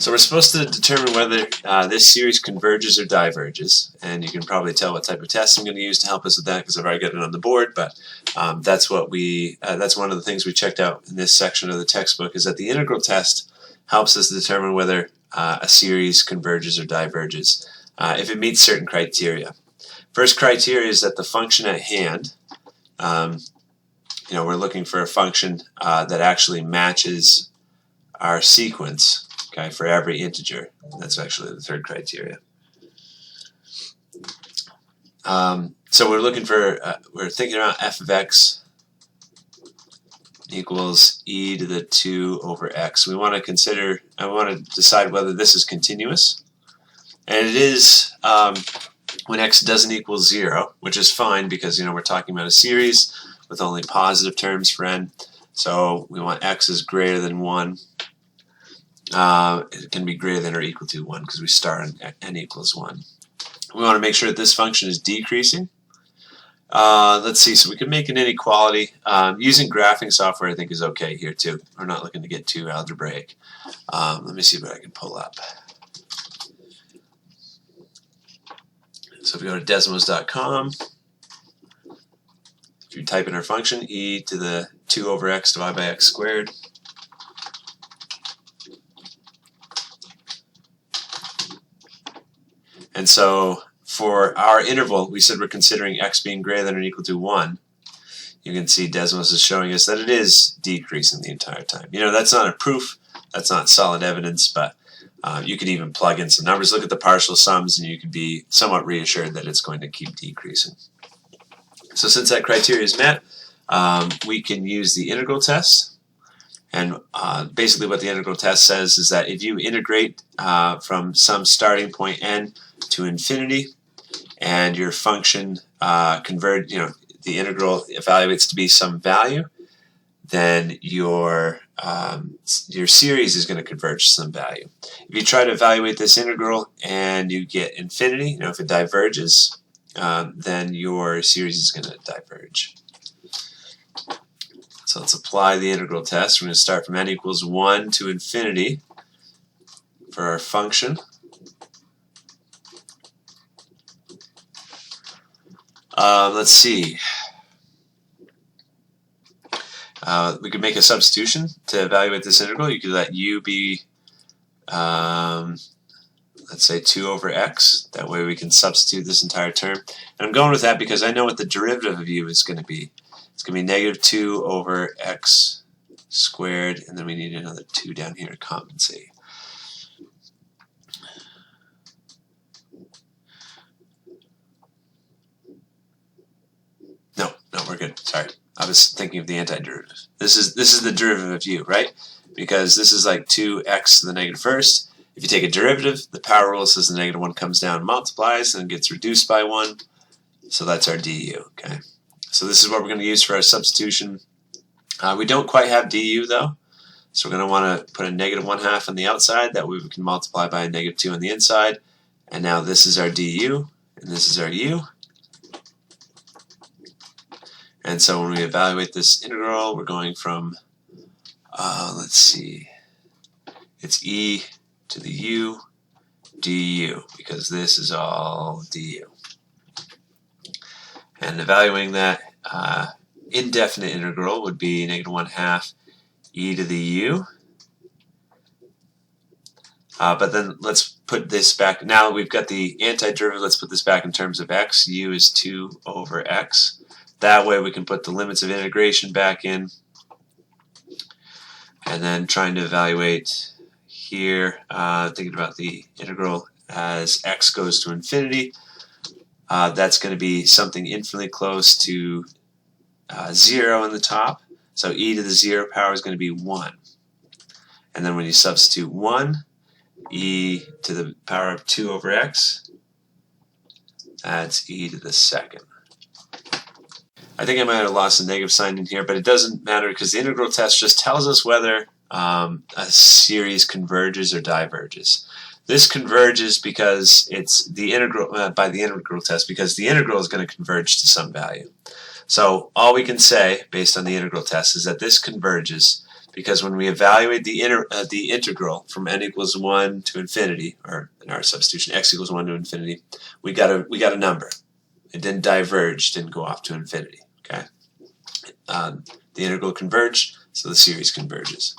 So we're supposed to determine whether this series converges or diverges, and you can probably tell what type of test I'm going to use to help us with that because I've already got it on the board. But that's one of the things we checked out in this section of the textbook, is that the integral test helps us determine whether a series converges or diverges if it meets certain criteria. First criteria is that the function at hand, we're looking for a function that actually matches our sequence. Okay, for every integer. That's actually the third criteria. So we're looking for, we're thinking about f of x equals e to the 2 over x. We want to consider, I want to decide whether this is continuous. And it is when x doesn't equal 0, which is fine because, we're talking about a series with only positive terms for n. So we want x is greater than 1. It can be greater than or equal to 1 because we start on n equals 1. We want to make sure that this function is decreasing. Let's see, so we can make an inequality. Using graphing software I think is okay here too. We're not looking to get too algebraic. Let me see what I can pull up. So if we go to desmos.com, if you type in our function, e to the 2 over x divided by x squared, and so for our interval, we said we're considering x being greater than or equal to 1. You can see Desmos is showing us that it is decreasing the entire time. That's not a proof, that's not solid evidence, but you can even plug in some numbers, look at the partial sums, and you can be somewhat reassured that it's going to keep decreasing. So since that criteria is met, we can use the integral test. And basically what the integral test says is that if you integrate from some starting point n to infinity, and your function the integral evaluates to be some value, then your series is going to converge to some value. If you try to evaluate this integral and you get infinity, if it diverges, then your series is going to diverge. So let's apply the integral test. We're going to start from n equals 1 to infinity for our function. Let's see. We could make a substitution to evaluate this integral. You could let u be, let's say 2 over x. That way we can substitute this entire term. And I'm going with that because I know what the derivative of u is going to be. It's going to be negative 2 over x squared, and then we need another 2 down here to compensate. No, we're good. Sorry. I was thinking of the antiderivative. This is the derivative of u, right? Because this is like 2x to the negative first. If you take a derivative, the power rule says the negative 1 comes down and multiplies and gets reduced by 1. So that's our du, okay? So this is what we're going to use for our substitution. We don't quite have du though, so we're going to want to put a negative 1/2 on the outside. That way we can multiply by a negative 2 on the inside. And now this is our du, and this is our u. And so when we evaluate this integral, we're going from, let's see, it's e to the u du, because this is all du. And evaluating that indefinite integral would be negative 1/2 e to the u. But then let's put this back. Now we've got the antiderivative. Let's put this back in terms of x. U is 2 over x. That way we can put the limits of integration back in. And then trying to evaluate here, thinking about the integral as x goes to infinity. That's going to be something infinitely close to 0 in the top. So e to the 0 power is going to be 1. And then when you substitute 1, e to the power of 2 over x, that's e to the second. I think I might have lost the negative sign in here, but it doesn't matter because the integral test just tells us whether a series converges or diverges. This converges because it's the integral by the integral test, because the integral is going to converge to some value. So all we can say based on the integral test is that this converges because when we evaluate the integral from n equals 1 to infinity, or in our substitution x equals 1 to infinity, we got a number. It didn't diverge, didn't go off to infinity. Okay, the integral converged, so the series converges.